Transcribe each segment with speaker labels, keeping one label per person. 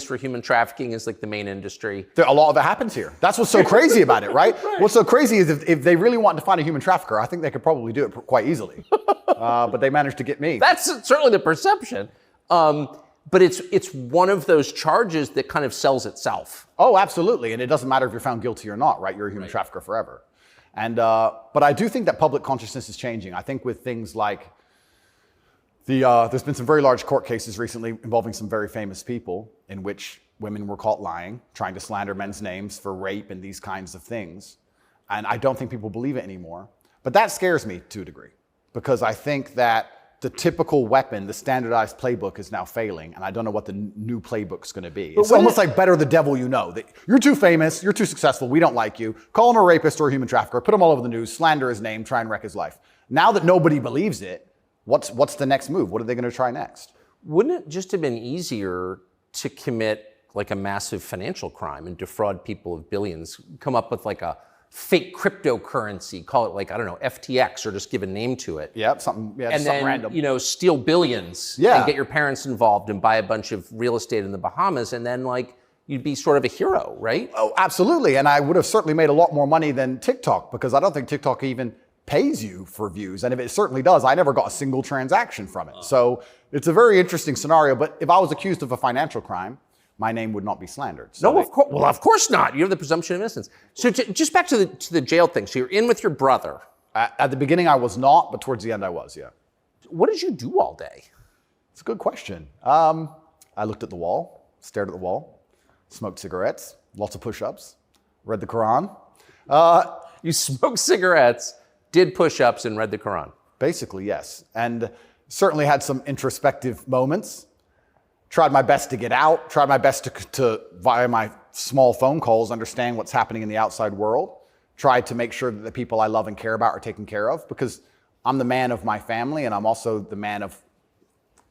Speaker 1: for human trafficking is like the main industry.
Speaker 2: A lot of it happens here. That's what's so crazy about it, right? What's so crazy is if they really wanted to find a human trafficker, I think they could probably do it quite easily. But they managed to get me.
Speaker 1: That's certainly the perception. But it's one of those charges that kind of sells itself.
Speaker 2: Oh, absolutely. And it doesn't matter if you're found guilty or not, right? You're a human trafficker forever. And but I do think that public consciousness is changing. I think with things like there's been some very large court cases recently involving some very famous people in which women were caught lying, trying to slander men's names for rape and these kinds of things. And I don't think people believe it anymore. But that scares me to a degree, because I think that the typical weapon, the standardized playbook, is now failing, and I don't know what the new playbook's going to be. It's almost like better the devil you know. That you're too famous, you're too successful, we don't like you. Call him a rapist or a human trafficker, put him all over the news, slander his name, try and wreck his life. Now that nobody believes it, what's the next move? What are they going to try next?
Speaker 1: Wouldn't it just have been easier to commit like a massive financial crime and defraud people of billions, come up with like a fake cryptocurrency, call it like, I don't know, FTX, or just give a name to it.
Speaker 2: Yep, something random.
Speaker 1: You know, steal billions and get your parents involved and buy a bunch of real estate in the Bahamas, and then like you'd be sort of a hero, right?
Speaker 2: Oh, absolutely. And I would have certainly made a lot more money than TikTok, because I don't think TikTok even pays you for views. And if it certainly does, I never got a single transaction from it. So it's a very interesting scenario. But if I was accused of a financial crime, my name would not be slandered. So
Speaker 1: no, of course. Well, of course not. You have the presumption of innocence. So just back to the jail thing. So you're in with your brother.
Speaker 2: At the beginning, I was not, but towards the end, I was. Yeah.
Speaker 1: What did you do all day?
Speaker 2: It's a good question. I looked at the wall, stared at the wall, smoked cigarettes, lots of push-ups, read the Quran.
Speaker 1: You smoked cigarettes, did push-ups, and read the Quran.
Speaker 2: Basically, yes. And certainly had some introspective moments. Tried my best to get out, tried my best to via my small phone calls, understand what's happening in the outside world. Tried to make sure that the people I love and care about are taken care of, because I'm the man of my family, and I'm also the man of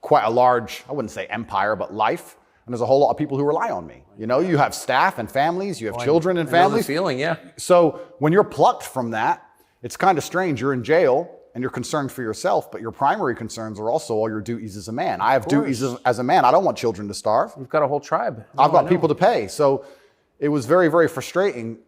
Speaker 2: quite a large, I wouldn't say empire, but life. And there's a whole lot of people who rely on me. You know, you have staff and families, you have children and families.
Speaker 1: I know the feeling, yeah.
Speaker 2: So when you're plucked from that, it's kind of strange. You're in jail and you're concerned for yourself, but your primary concerns are also all your duties as a man. I have duties as a man. I don't want children to starve.
Speaker 1: You've got a whole tribe.
Speaker 2: I've got people to pay. So it was very, very frustrating,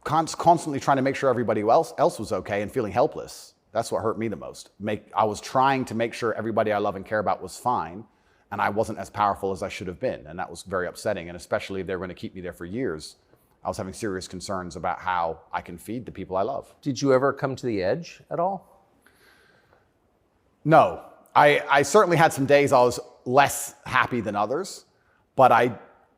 Speaker 2: constantly trying to make sure everybody else was okay and feeling helpless. That's what hurt me the most. I was trying to make sure everybody I love and care about was fine, and I wasn't as powerful as I should have been. And that was very upsetting. And especially if they were going to keep me there for years, I was having serious concerns about how I can feed the people I love.
Speaker 1: Did you ever come to the edge at all?
Speaker 2: No. I certainly had some days I was less happy than others, but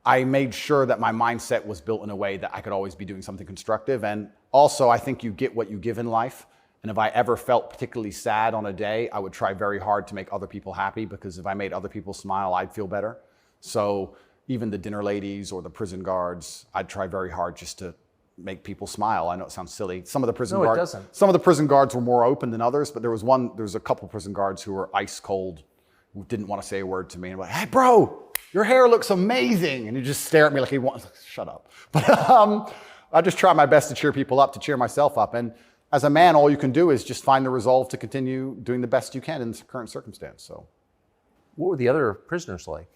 Speaker 2: I made sure that my mindset was built in a way that I could always be doing something constructive. And also, I think you get what you give in life. And if I ever felt particularly sad on a day, I would try very hard to make other people happy, because if I made other people smile, I'd feel better. So even the dinner ladies or the prison guards, I'd try very hard just to make people smile. I know it sounds silly. Some of the prison guards were more open than others, but there was a couple prison guards who were ice cold, who didn't want to say a word to me, and were like, "Hey, bro, your hair looks amazing," and he just stare at me like he wants. Shut up. But I just try my best to cheer people up, to cheer myself up, and as a man, all you can do is just find the resolve to continue doing the best you can in the current circumstance. So,
Speaker 1: what were the other prisoners like?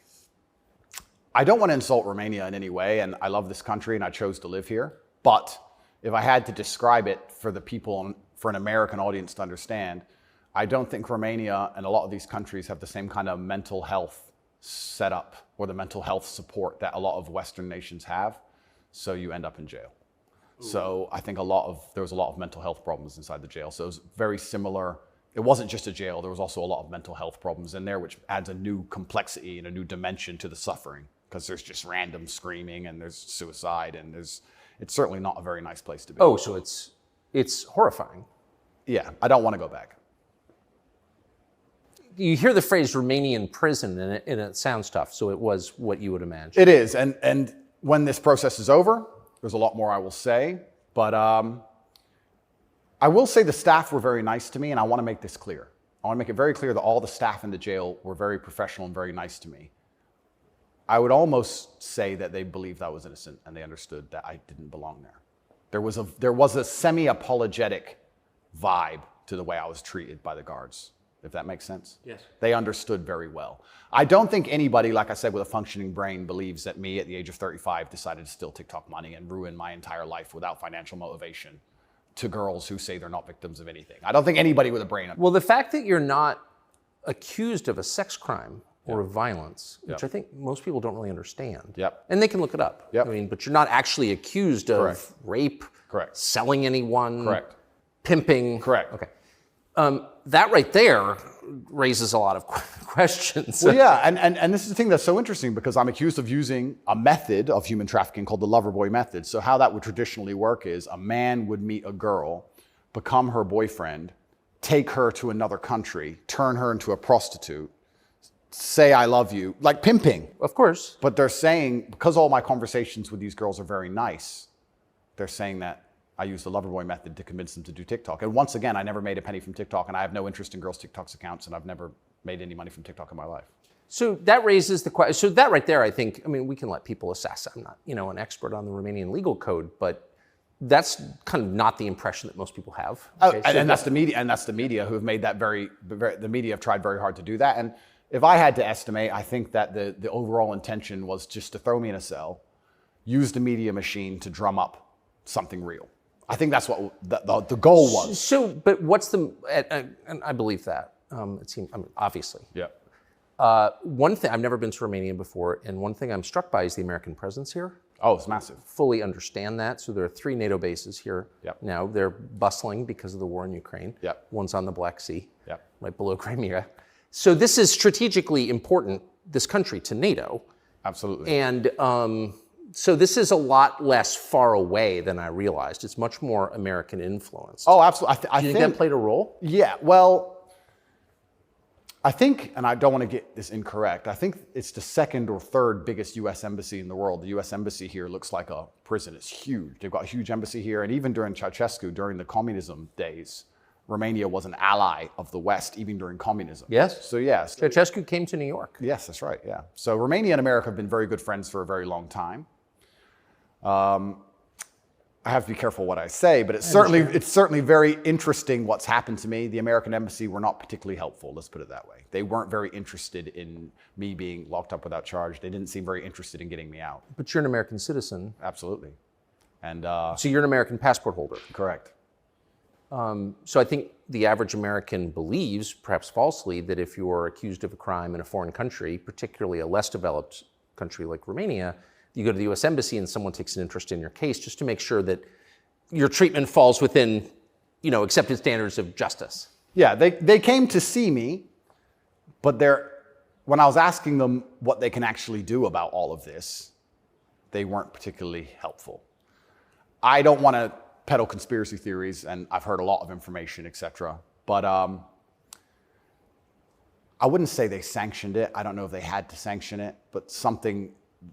Speaker 2: I don't want to insult Romania in any way, and I love this country, and I chose to live here. But if I had to describe it for the people, for an American audience to understand, I don't think Romania and a lot of these countries have the same kind of mental health setup or the mental health support that a lot of Western nations have. So you end up in jail. Ooh. So I think there was a lot of mental health problems inside the jail. So it was very similar. It wasn't just a jail. There was also a lot of mental health problems in there, which adds a new complexity and a new dimension to the suffering, because there's just random screaming and there's suicide and it's certainly not a very nice place to be.
Speaker 1: Oh, so it's horrifying.
Speaker 2: Yeah, I don't want to go back.
Speaker 1: You hear the phrase Romanian prison, and it sounds tough, so it was what you would imagine.
Speaker 2: It is, and when this process is over, there's a lot more I will say, but I will say the staff were very nice to me, and I want to make this clear. I want to make it very clear that all the staff in the jail were very professional and very nice to me. I would almost say that they believed I was innocent and they understood that I didn't belong there. There was a semi-apologetic vibe to the way I was treated by the guards. if that makes sense.
Speaker 1: Yes.
Speaker 2: They understood very well. I don't think anybody, like I said, with a functioning brain believes that me at the age of 35 decided to steal TikTok money and ruin my entire life without financial motivation to girls who say they're not victims of anything. I don't think anybody with a brain.
Speaker 1: Well, the fact that you're not accused of a sex crime or of violence, which I think most people don't really understand.
Speaker 2: Yep.
Speaker 1: And they can look it up.
Speaker 2: Yep.
Speaker 1: I mean, but you're not actually accused of
Speaker 2: Correct.
Speaker 1: rape,
Speaker 2: Correct.
Speaker 1: selling anyone,
Speaker 2: Correct.
Speaker 1: pimping.
Speaker 2: Correct.
Speaker 1: Okay. That right there raises a lot of questions.
Speaker 2: Well, yeah, and this is the thing that's so interesting because I'm accused of using a method of human trafficking called the lover boy method. So how that would traditionally work is a man would meet a girl, become her boyfriend, take her to another country, turn her into a prostitute, say I love you, like pimping.
Speaker 1: Of course.
Speaker 2: But they're saying, because all my conversations with these girls are very nice, they're saying that I use the lover boy method to convince them to do TikTok. And once again, I never made a penny from TikTok, and I have no interest in girls' TikTok's accounts, and I've never made any money from TikTok in my life.
Speaker 1: So that raises the question. So that right there, I think, I mean, we can let people assess. I'm not, an expert on the Romanian legal code, but that's kind of not the impression that most people have. Okay?
Speaker 2: And that's the media who have made that the media have tried very hard to do that. And if I had to estimate, I think that the overall intention was just to throw me in a cell, use the media machine to drum up something real. I think that's what the goal was.
Speaker 1: So, but what's and I believe that. It seems, obviously.
Speaker 2: Yeah.
Speaker 1: One thing, I've never been to Romania before, and one thing I'm struck by is the American presence here.
Speaker 2: Oh, it's massive.
Speaker 1: Fully understand that. So there are 3 NATO bases here.
Speaker 2: Yep.
Speaker 1: Now. They're bustling because of the war in Ukraine.
Speaker 2: Yep.
Speaker 1: One's on the Black Sea,
Speaker 2: Yep.
Speaker 1: right below Crimea. So this is strategically important, this country, to NATO.
Speaker 2: Absolutely.
Speaker 1: And so this is a lot less far away than I realized. It's much more American influence.
Speaker 2: Oh, absolutely.
Speaker 1: Do you think that played a role?
Speaker 2: Yeah, well, I think, and I don't want to get this incorrect, I think it's the 2nd or 3rd biggest U.S. embassy in the world. The U.S. embassy here looks like a prison. It's huge. They've got a huge embassy here. And even during Ceausescu, during the communism days, Romania was an ally of the West, even during communism.
Speaker 1: Yes.
Speaker 2: So, yes.
Speaker 1: Ceausescu came to New York.
Speaker 2: Yes, that's right, yeah. So Romania and America have been very good friends for a very long time. I have to be careful what I say, but it's certainly very interesting what's happened to me. The American embassy were not particularly helpful, let's put it that way. They weren't very interested in me being locked up without charge. They didn't seem very interested in getting me out.
Speaker 1: But you're an American citizen.
Speaker 2: Absolutely. And
Speaker 1: so you're an American passport holder.
Speaker 2: correct.
Speaker 1: So I think the average American believes, perhaps falsely, that if you're accused of a crime in a foreign country, particularly a less developed country like Romania, you go to the U.S. Embassy and someone takes an interest in your case just to make sure that your treatment falls within, accepted standards of justice.
Speaker 2: Yeah, they came to see me, but when I was asking them what they can actually do about all of this, they weren't particularly helpful. I don't want to peddle conspiracy theories, and I've heard a lot of information, etc. But I wouldn't say they sanctioned it. I don't know if they had to sanction it, but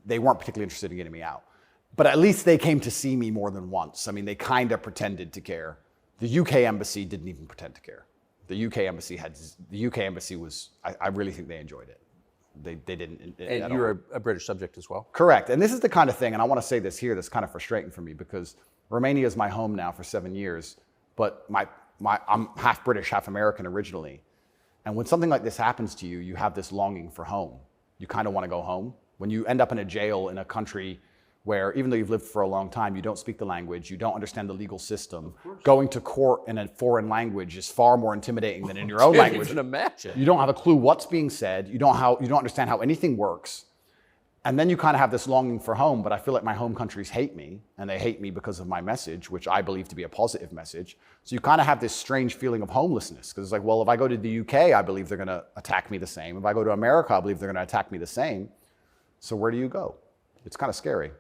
Speaker 2: they weren't particularly interested in getting me out. But at least they came to see me more than once. I mean, they kind of pretended to care. The UK embassy didn't even pretend to care. The UK embassy was, I really think they enjoyed it. They didn't.
Speaker 1: And you're a British subject as well?
Speaker 2: Correct. And this is the kind of thing, and I want to say this here, that's kind of frustrating for me because Romania is my home now for 7 years, but I'm half British, half American originally. And when something like this happens to you, you have this longing for home. You kind of want to go home. When you end up in a jail in a country where, even though you've lived for a long time, you don't speak the language, you don't understand the legal system, going to court in a foreign language is far more intimidating than in your own language.
Speaker 1: I can imagine.
Speaker 2: You don't have a clue what's being said. You don't understand how anything works. And then you kind of have this longing for home, but I feel like my home countries hate me, and they hate me because of my message, which I believe to be a positive message. So you kind of have this strange feeling of homelessness, because it's like, well, if I go to the UK, I believe they're going to attack me the same. If I go to America, I believe they're going to attack me the same. So where do you go? It's kind of scary.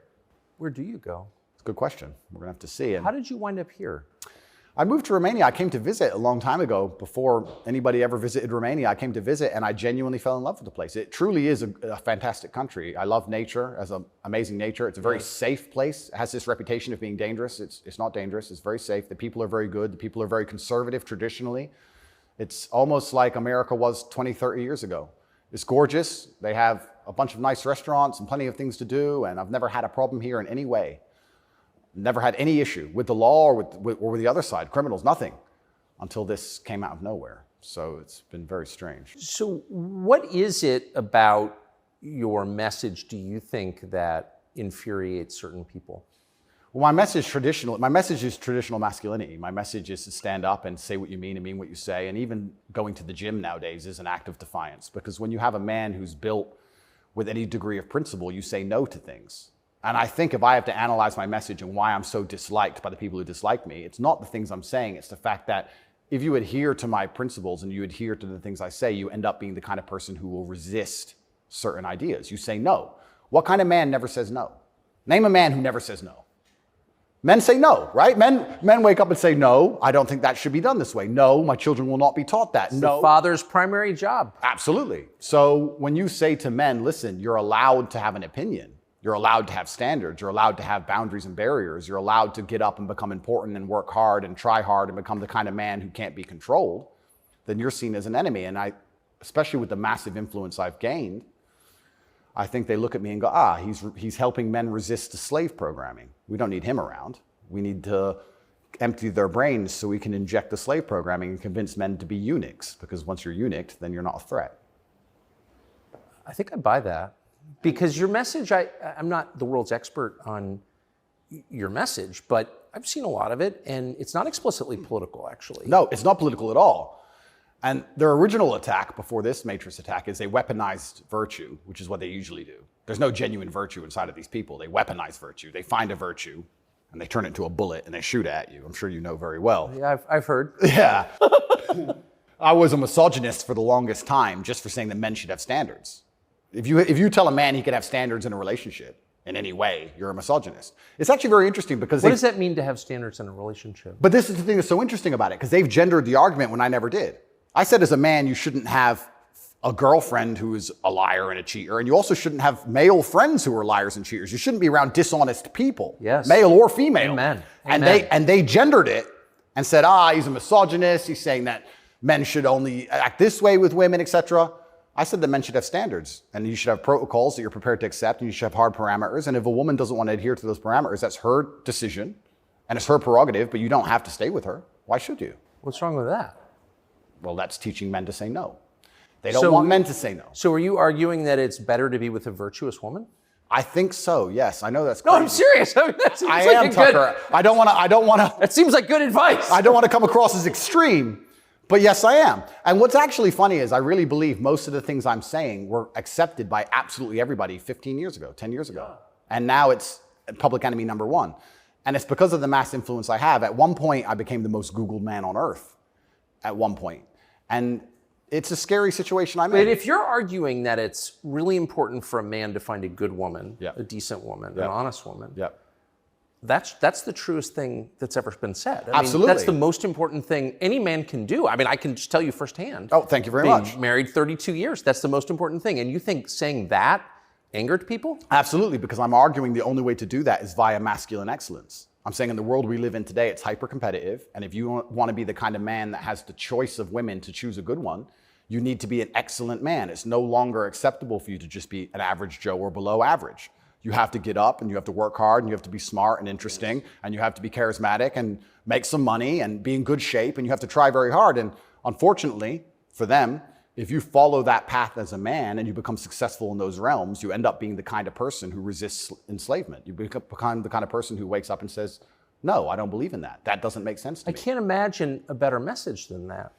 Speaker 1: Where do you go?
Speaker 2: It's a good question. We're going to have to see. And
Speaker 1: how did you wind up here?
Speaker 2: I moved to Romania. I came to visit a long time ago. Before anybody ever visited Romania, I came to visit, and I genuinely fell in love with the place. It truly is a fantastic country. I love nature, as an amazing nature. It's a very safe place. It has this reputation of being dangerous. It's not dangerous. It's very safe. The people are very good. The people are very conservative traditionally. It's almost like America was 20, 30 years ago. It's gorgeous. They have a bunch of nice restaurants and plenty of things to do, and I've never had a problem here in any way. Never had any issue with the law or with the other side, criminals, nothing, until this came out of nowhere. So it's been very strange.
Speaker 1: So what is it about your message, do you think, that infuriates certain people?
Speaker 2: Well, my message is traditional masculinity. My message is to stand up and say what you mean and mean what you say. And even going to the gym nowadays is an act of defiance, because when you have a man who's built with any degree of principle, you say no to things. And I think if I have to analyze my message and why I'm so disliked by the people who dislike me, it's not the things I'm saying, it's the fact that if you adhere to my principles and you adhere to the things I say, you end up being the kind of person who will resist certain ideas. You say no. What kind of man never says no? Name a man who never says no. Men say no, right? Men wake up and say, no, I don't think that should be done this way. No, my children will not be taught that.
Speaker 1: It's
Speaker 2: no.
Speaker 1: the father's primary job.
Speaker 2: Absolutely. So when you say to men, listen, you're allowed to have an opinion. You're allowed to have standards. You're allowed to have boundaries and barriers. You're allowed to get up and become important and work hard and try hard and become the kind of man who can't be controlled, then you're seen as an enemy. And especially with the massive influence I've gained, I think they look at me and go, he's helping men resist the slave programming. We don't need him around. We need to empty their brains so we can inject the slave programming and convince men to be eunuchs, because once you're eunuched, then you're not a threat.
Speaker 1: I think I buy that, because your message, I'm not the world's expert on your message, but I've seen a lot of it, and it's not explicitly political, actually.
Speaker 2: No, it's not political at all. And their original attack before this Matrix attack is they weaponized virtue, which is what they usually do. There's no genuine virtue inside of these people. They weaponize virtue. They find a virtue and they turn it into a bullet and they shoot at you. I'm sure you know very well.
Speaker 1: Yeah, I've heard.
Speaker 2: Yeah. I was a misogynist for the longest time just for saying that men should have standards. If you tell a man he can have standards in a relationship in any way, you're a misogynist. It's actually very interesting because
Speaker 1: What does that mean to have standards in a relationship?
Speaker 2: But this is the thing that's so interesting about it, because they've gendered the argument when I never did. I said as a man, you shouldn't have a girlfriend who is a liar and a cheater, and you also shouldn't have male friends who are liars and cheaters. You shouldn't be around dishonest people,
Speaker 1: yes,
Speaker 2: male or female.
Speaker 1: Amen.
Speaker 2: And they gendered it and said, he's a misogynist. He's saying that men should only act this way with women, etc. I said that men should have standards, and you should have protocols that you're prepared to accept, and you should have hard parameters. And if a woman doesn't want to adhere to those parameters, that's her decision, and it's her prerogative, but you don't have to stay with her. Why should you?
Speaker 1: What's wrong with that?
Speaker 2: Well, that's teaching men to say no. They don't want men to say no.
Speaker 1: So are you arguing that it's better to be with a virtuous woman?
Speaker 2: I think so, yes. I know that's crazy.
Speaker 1: No, I'm serious. I mean, that seems
Speaker 2: I
Speaker 1: like
Speaker 2: am, Tucker. I don't want to.
Speaker 1: That seems like good advice.
Speaker 2: I don't want to come across as extreme, but yes, I am. And what's actually funny is I really believe most of the things I'm saying were accepted by absolutely everybody 15 years ago, 10 years ago. And now it's public enemy number one. And it's because of the mass influence I have. At one point, I became the most Googled man on earth. At one point. And it's a scary situation I'm in.
Speaker 1: But if you're arguing that it's really important for a man to find a good woman, a decent woman, an honest woman, that's the truest thing that's ever been said. I
Speaker 2: Absolutely.
Speaker 1: mean, that's the most important thing any man can do. I mean, I can just tell you firsthand.
Speaker 2: Oh, thank you very much.
Speaker 1: Married 32 years, that's the most important thing. And you think saying that angered people?
Speaker 2: Absolutely, because I'm arguing the only way to do that is via masculine excellence. I'm saying in the world we live in today, it's hyper-competitive. And if you want to be the kind of man that has the choice of women to choose a good one, you need to be an excellent man. It's no longer acceptable for you to just be an average Joe or below average. You have to get up and you have to work hard and you have to be smart and interesting and you have to be charismatic and make some money and be in good shape and you have to try very hard. And unfortunately for them, if you follow that path as a man and you become successful in those realms, you end up being the kind of person who resists enslavement. You become the kind of person who wakes up and says, no, I don't believe in that. That doesn't make sense to me.
Speaker 1: I can't imagine a better message than that.